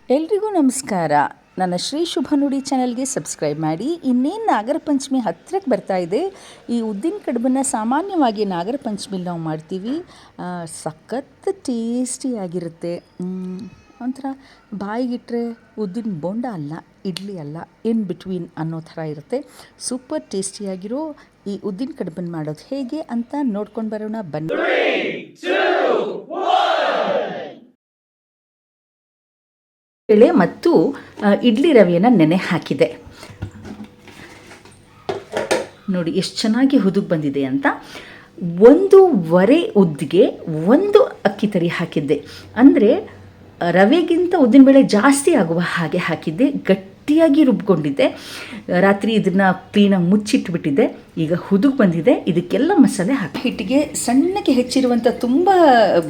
ಎಲ್ರಿಗೂ ನಮಸ್ಕಾರ. ನನ್ನ ಶ್ರೀ ಶುಭ ನುಡಿ ಚಾನಲ್ಗೆ ಸಬ್ಸ್ಕ್ರೈಬ್ ಮಾಡಿ. ಇನ್ನೇನು ನಾಗರ ಪಂಚಮಿ ಹತ್ತಿರಕ್ಕೆ ಬರ್ತಾ ಇದೆ. ಈ ಉದ್ದಿನ ಕಡುಬನ್ನು ಸಾಮಾನ್ಯವಾಗಿ ನಾಗರ ಪಂಚಮಿಲಿ ನಾವು ಮಾಡ್ತೀವಿ. ಸಖತ್ ಟೇಸ್ಟಿಯಾಗಿರುತ್ತೆ. ಒಂಥರ ಬಾಯಿಗಿಟ್ರೆ ಉದ್ದಿನ ಬೋಂಡ ಅಲ್ಲ, ಇಡ್ಲಿ ಅಲ್ಲ, ಇನ್ ಬಿಟ್ವೀನ್ ಅನ್ನೋ ಥರ ಇರುತ್ತೆ. ಸೂಪರ್ ಟೇಸ್ಟಿಯಾಗಿರೋ ಈ ಉದ್ದಿನ ಕಡುಬನ್ನು ಮಾಡೋದು ಹೇಗೆ ಅಂತ ನೋಡ್ಕೊಂಡು ಬರೋಣ ಬನ್ನಿ. ಬೇಳೆ ಮತ್ತು ಇಡ್ಲಿ ರವೆಯನ್ನು ನೆನೆ ಹಾಕಿದೆ. ನೋಡಿ ಎಷ್ಟು ಚೆನ್ನಾಗಿ ಹುದುಗ್ ಬಂದಿದೆ ಅಂತ. 1.5 ಉದ್ದಿಗೆ 1 ಅಕ್ಕಿ ತರಿ ಹಾಕಿದ್ದೆ. ಅಂದರೆ ರವೆಗಿಂತ ಉದ್ದಿನಬೇಳೆ ಜಾಸ್ತಿ ಆಗುವ ಹಾಗೆ ಹಾಕಿದ್ದೆ. ಗಟ್ಟಿಯಾಗಿ ರುಬ್ಕೊಂಡಿದ್ದೆ. ರಾತ್ರಿ ಇದನ್ನು ಕ್ಲೀನಾಗಿ ಮುಚ್ಚಿಟ್ಬಿಟ್ಟಿದ್ದೆ. ಈಗ ಹುದುಗ್ ಬಂದಿದೆ. ಇದಕ್ಕೆಲ್ಲ ಮಸಾಲೆ ಹಾಕಿ ಹಿಟ್ಟಿಗೆ ಸಣ್ಣಗೆ ಹೆಚ್ಚಿರುವಂಥ ತುಂಬ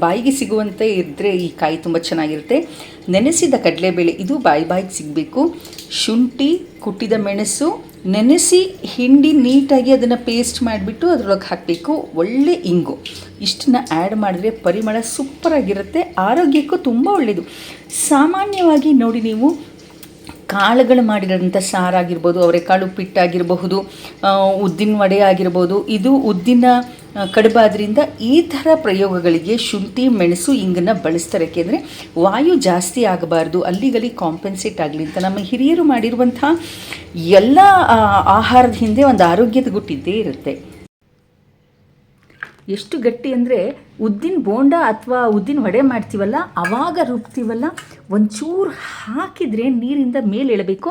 ಬಾಯಿಗೆ ಸಿಗುವಂತೆ ಇದ್ದರೆ ಈ ಕಾಯಿ ತುಂಬ ಚೆನ್ನಾಗಿರುತ್ತೆ. ನೆನೆಸಿದ ಕಡಲೆಬೇಳೆ, ಇದು ಬಾಯಿಗೆ ಸಿಗಬೇಕು. ಶುಂಠಿ, ಕುಟ್ಟಿದ ಮೆಣಸು ನೆನೆಸಿ ಹಿಂಡಿ ನೀಟಾಗಿ ಅದನ್ನು ಪೇಸ್ಟ್ ಮಾಡಿಬಿಟ್ಟು ಅದರೊಳಗೆ ಹಾಕಬೇಕು. ಒಳ್ಳೆ ಇಂಗು ಇಷ್ಟನ್ನ ಆ್ಯಡ್ ಮಾಡಿದ್ರೆ ಪರಿಮಳ ಸೂಪರಾಗಿರುತ್ತೆ. ಆರೋಗ್ಯಕ್ಕೂ ತುಂಬ ಒಳ್ಳೆಯದು. ಸಾಮಾನ್ಯವಾಗಿ ನೋಡಿ, ನೀವು ಕಾಳುಗಳು ಮಾಡಿರೋಂಥ ಸಾರಾಗಿರ್ಬೋದು, ಅವರೆಕಾಳು ಪಿಟ್ಟಾಗಿರಬಹುದು, ಉದ್ದಿನ ವಡೆ ಆಗಿರ್ಬೋದು, ಇದು ಉದ್ದಿನ ಕಡುಬಾದ್ರಿಂದ ಈ ಥರ ಪ್ರಯೋಗಗಳಿಗೆ ಶುಂಠಿ, ಮೆಣಸು, ಇಂಗನ್ನು ಬಳಸ್ತಾರೆ. ಏಕೆಂದರೆ ವಾಯು ಜಾಸ್ತಿ ಆಗಬಾರ್ದು, ಅಲ್ಲಿಗಲ್ಲಿ ಕಾಂಪೆನ್ಸೇಟ್ ಆಗಲಿ ಅಂತ ನಮ್ಮ ಹಿರಿಯರು ಮಾಡಿರುವಂಥ ಎಲ್ಲ ಆಹಾರದ ಹಿಂದೆ ಒಂದು ಆರೋಗ್ಯದ ಗುಟ್ಟಿದ್ದೇ ಇರುತ್ತೆ. ಎಷ್ಟು ಗಟ್ಟಿ ಅಂದರೆ ಉದ್ದಿನ ಬೋಂಡ ಅಥವಾ ಉದ್ದಿನ ವಡೆ ಮಾಡ್ತೀವಲ್ಲ, ಆವಾಗ ರುಬ್ತೀವಲ್ಲ, ಒಂಚೂರು ಹಾಕಿದರೆ ನೀರಿಂದ ಮೇಲೆ ಎಳಬೇಕು.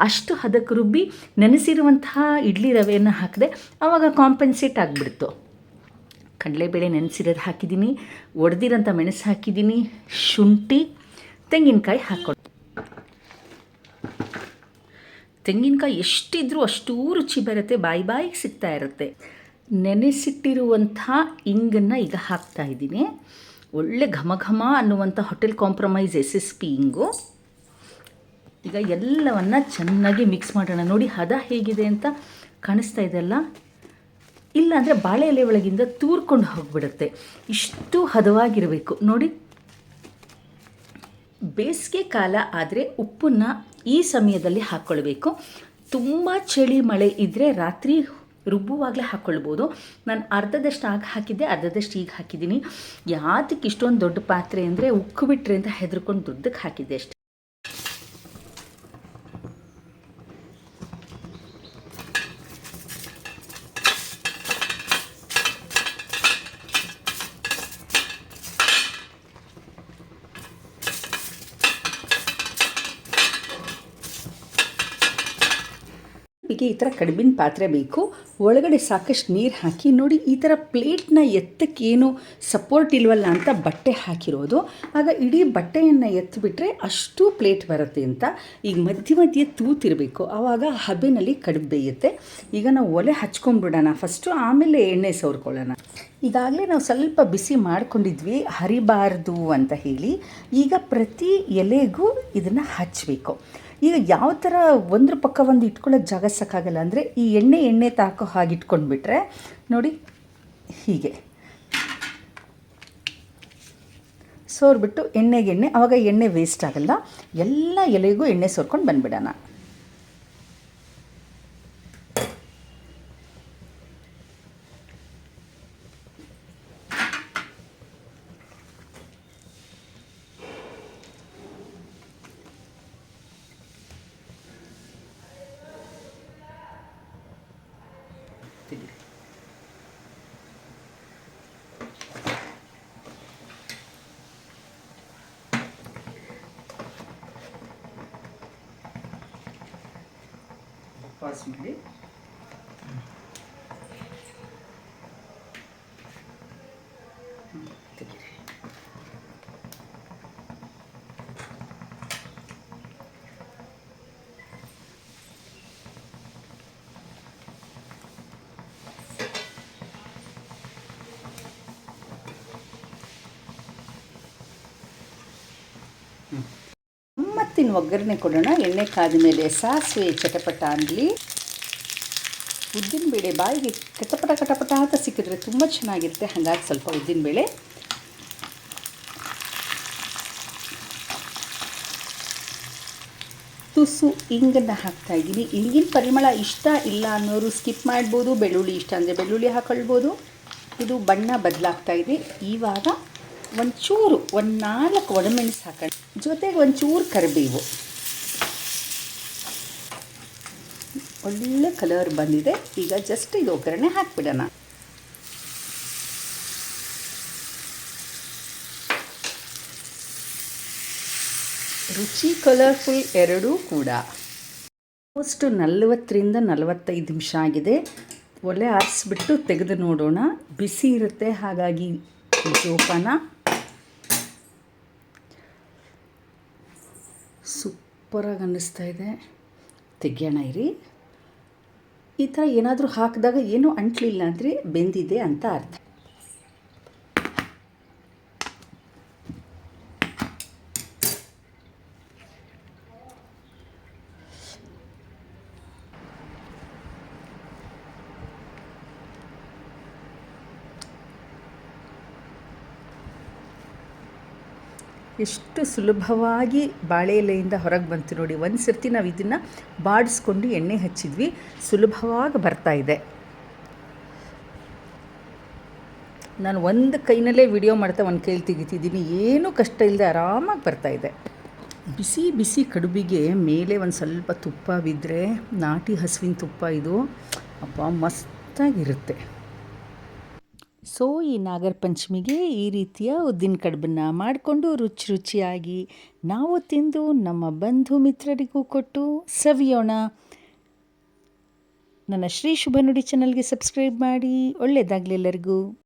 ಅಷ್ಟು ಹದಕ್ಕೆ ರುಬ್ಬಿ ನೆನೆಸಿರುವಂತಹ ಇಡ್ಲಿ ರವೆಯನ್ನು ಹಾಕಿದೆ. ಆವಾಗ ಕಾಂಪೆನ್ಸೇಟ್ ಆಗಿಬಿಡ್ತು. ಕಡಲೆಬೇಳೆ ನೆನೆಸಿರೋದು ಹಾಕಿದ್ದೀನಿ, ಒಡೆದಿರೋಂಥ ಮೆಣಸು ಹಾಕಿದ್ದೀನಿ, ಶುಂಠಿ, ತೆಂಗಿನಕಾಯಿ ಹಾಕ್ಕೊಂಡು. ತೆಂಗಿನಕಾಯಿ ಎಷ್ಟಿದ್ರೂ ಅಷ್ಟೂ ರುಚಿ ಬರುತ್ತೆ, ಬಾಯಿಗೆ ಸಿಗ್ತಾ ಇರುತ್ತೆ. ನೆನೆಸಿಟ್ಟಿರುವಂಥ ಇಂಗನ್ನು ಈಗ ಹಾಕ್ತಾಯಿದ್ದೀನಿ. ಒಳ್ಳೆ ಘಮ ಘಮ ಅನ್ನುವಂಥ ಹೋಟೆಲ್ ಕಾಂಪ್ರಮೈಸ್ SSP ಇಂಗು. ಈಗ ಎಲ್ಲವನ್ನು ಚೆನ್ನಾಗಿ ಮಿಕ್ಸ್ ಮಾಡೋಣ. ನೋಡಿ ಹದ ಹೇಗಿದೆ ಅಂತ ಕಾಣಿಸ್ತಾ ಇದೆಯಲ್ಲ. ಇಲ್ಲಾಂದರೆ ಬಾಳೆ ಎಲೆ ಒಳಗಿಂದ ತೂರ್ಕೊಂಡು ಹೋಗಿಬಿಡುತ್ತೆ. ಇಷ್ಟು ಹದವಾಗಿರಬೇಕು ನೋಡಿ. ಬೇಸಿಗೆ ಕಾಲ ಆದರೆ ಉಪ್ಪನ್ನು ಈ ಸಮಯದಲ್ಲಿ ಹಾಕ್ಕೊಳ್ಬೇಕು. ತುಂಬ ಚಳಿ ಮಳೆ ಇದ್ದರೆ ರಾತ್ರಿ ರುಬ್ಬುವಾಗಲೇ ಹಾಕ್ಕೊಳ್ಬೋದು. ನಾನು ಅರ್ಧದಷ್ಟು ಆಗ ಹಾಕಿದ್ದೆ, ಅರ್ಧದಷ್ಟು ಈಗ ಹಾಕಿದ್ದೀನಿ. ಯಾತಕ್ಕೆ ಇಷ್ಟೊಂದು ದೊಡ್ಡ ಪಾತ್ರೆ ಅಂದರೆ ಉಕ್ಕು ಬಿಟ್ರೆ ಅಂತ ಹೆದರ್ಕೊಂಡು ದುಡ್ಡಕ್ಕೆ ಹಾಕಿದ್ದೆ ಅಷ್ಟೆ. ಹೀಗೆ ಈ ಥರ ಕಡುಬಿನ ಪಾತ್ರೆ ಬೇಕು. ಒಳಗಡೆ ಸಾಕಷ್ಟು ನೀರು ಹಾಕಿ ನೋಡಿ, ಈ ಥರ ಪ್ಲೇಟ್ನ ಎತ್ತಕ್ಕೇನು ಸಪೋರ್ಟ್ ಇಲ್ವಲ್ಲ ಅಂತ ಬಟ್ಟೆ ಹಾಕಿರೋದು. ಆಗ ಇಡೀ ಬಟ್ಟೆಯನ್ನು ಎತ್ತಿಬಿಟ್ರೆ ಅಷ್ಟು ಪ್ಲೇಟ್ ಬರುತ್ತೆ ಅಂತ. ಈಗ ಮಧ್ಯೆ ತೂತಿರಬೇಕು, ಆವಾಗ ಹಬೆನಲ್ಲಿ ಕಡುಬು ಬೇಯುತ್ತೆ. ಈಗ ನಾವು ಒಲೆ ಹಚ್ಕೊಂಡ್ಬಿಡೋಣ ಫಸ್ಟು, ಆಮೇಲೆ ಎಣ್ಣೆ ಸವರ್ಕೊಳ್ಳೋಣ. ಈಗಾಗಲೇ ನಾವು ಸ್ವಲ್ಪ ಬಿಸಿ ಮಾಡ್ಕೊಂಡಿದ್ವಿ, ಹರಿಬಾರ್ದು ಅಂತ ಹೇಳಿ. ಈಗ ಪ್ರತಿ ಎಲೆಗೂ ಇದನ್ನು ಹಚ್ಚಬೇಕು. ಈಗ ಯಾವ ಥರ ಒಂದ್ರ ಪಕ್ಕ ಒಂದು ಇಟ್ಕೊಳ್ಳೋಕ್ಕೆ ಜಾಗ ಸಾಕಾಗಲ್ಲ ಅಂದರೆ ಈ ಎಣ್ಣೆ ತಾಕೋ ಹಾಗೆ ಇಟ್ಕೊಂಡ್ಬಿಟ್ರೆ ನೋಡಿ, ಹೀಗೆ ಸೋರ್ಬಿಟ್ಟು ಎಣ್ಣೆ ಆವಾಗ ಎಣ್ಣೆ ವೇಸ್ಟ್ ಆಗಲ್ಲ. ಎಲ್ಲ ಎಲೆಗೂ ಎಣ್ಣೆ ಸೋರ್ಕೊಂಡು ಬಂದುಬಿಡೋಣ. ಪಾಸ್ ಮಾಡಿ ಮತ್ತಿನ್ನು ಒಗ್ಗರಣೆ ಕೊಡೋಣ. ಎಣ್ಣೆ ಕಾದ ಮೇಲೆ ಸಾಸಿವೆ ಚಟಪಟ ಅನ್ನಲಿ. ಉದ್ದಿನಬೇಳೆ ಬಾಯಿಗೆ ಕಟಪಟ ಅಂತ ಸಿಕ್ಕಿದ್ರೆ ತುಂಬ ಚೆನ್ನಾಗಿರುತ್ತೆ. ಹಾಗಾಗಿ ಸ್ವಲ್ಪ ಉದ್ದಿನಬೇಳೆ, ತುಸು ಇಂಗನ್ನು ಹಾಕ್ತಾಯಿದ್ದೀನಿ. ಇಂಗಿನ ಪರಿಮಳ ಇಷ್ಟ ಇಲ್ಲ ಅನ್ನೋರು ಸ್ಕಿಪ್ ಮಾಡ್ಬೋದು. ಬೆಳ್ಳುಳ್ಳಿ ಇಷ್ಟ ಅಂದರೆ ಬೆಳ್ಳುಳ್ಳಿ ಹಾಕ್ಕೊಳ್ಬೋದು. ಇದು ಬಣ್ಣ ಬದಲಾಗ್ತಾಯಿದೆ. ಇವಾಗ ಒಂಚೂರು 4 ಒಣಮೆಣಸು ಹಾಕೋಣ, ಜೊತೆಗೆ ಒಂಚೂರು ಕರಿಬೇವು. ಒಳ್ಳೆ ಕಲರ್ ಬಂದಿದೆ. ಈಗ ಜಸ್ಟ್ ಇದು ಒಗ್ಗರಣೆ ಹಾಕ್ಬಿಡೋಣ. ರುಚಿ ಕಲರ್ಫುಲ್ ಎರಡೂ ಕೂಡ. ಆಲ್ಮೋಸ್ಟ್ 40ರಿಂದ 45 ನಿಮಿಷ ಆಗಿದೆ. ಒಲೆ ಆರಿಸ್ಬಿಟ್ಟು ತೆಗೆದು ನೋಡೋಣ. ಬಿಸಿ ಇರುತ್ತೆ, ಹಾಗಾಗಿ ಜೋಪಾನ. ಸೂಪರಾಗಿ ಅನ್ನಿಸ್ತಾ ಇದೆ. ತೆಗಿಯೋಣ ಇರಿ. ಈ ಥರ ಏನಾದರೂ ಹಾಕಿದಾಗ ಏನೂ ಅಂಟಲಿಲ್ಲ ಅಂದರೆ ಬೆಂದಿದೆ ಅಂತ ಅರ್ಥ. ಎಷ್ಟು ಸುಲಭವಾಗಿ ಬಾಳೆ ಎಲೆಯಿಂದ ಹೊರಗೆ ಬಂತು ನೋಡಿ. ಒಂದು ಸರ್ತಿ ನಾವು ಇದನ್ನು ಬಾಡಿಸ್ಕೊಂಡು ಎಣ್ಣೆ ಹಚ್ಚಿದ್ವಿ, ಸುಲಭವಾಗಿ ಬರ್ತಾಯಿದೆ. ನಾನು ಒಂದು ಕೈನಲ್ಲೇ ವಿಡಿಯೋ ಮಾಡ್ತಾ ಒಂದು ಕೈಲಿ ತೆಗಿತಿದ್ದೀನಿ. ಏನೂ ಕಷ್ಟ ಇಲ್ಲದೆ ಆರಾಮಾಗಿ ಬರ್ತಾಯಿದೆ. ಬಿಸಿ ಬಿಸಿ ಕಡುಬಿಗೆ ಮೇಲೆ ಒಂದು ಸ್ವಲ್ಪ ತುಪ್ಪ ಬಿದ್ದರೆ, ನಾಟಿ ಹಸುವಿನ ತುಪ್ಪ ಇದು, ಅಪ್ಪ ಮಸ್ತಾಗಿರುತ್ತೆ. ಸೊ ಈ ನಾಗರ ಪಂಚಮಿಗೆ ಈ ರೀತಿಯ ಉದ್ದಿನ ಕಡುಬನ್ನು ಮಾಡಿಕೊಂಡು ರುಚಿಯಾಗಿ ನಾವು ತಿಂದು ನಮ್ಮ ಬಂಧು ಮಿತ್ರರಿಗೂ ಕೊಟ್ಟು ಸವಿಯೋಣ. ನನ್ನ ಶ್ರೀ ಶುಭ ನುಡಿ ಚಾನಲ್ಗೆ ಸಬ್ಸ್ಕ್ರೈಬ್ ಮಾಡಿ. ಒಳ್ಳೆಯದಾಗಲಿ ಎಲ್ಲರಿಗೂ.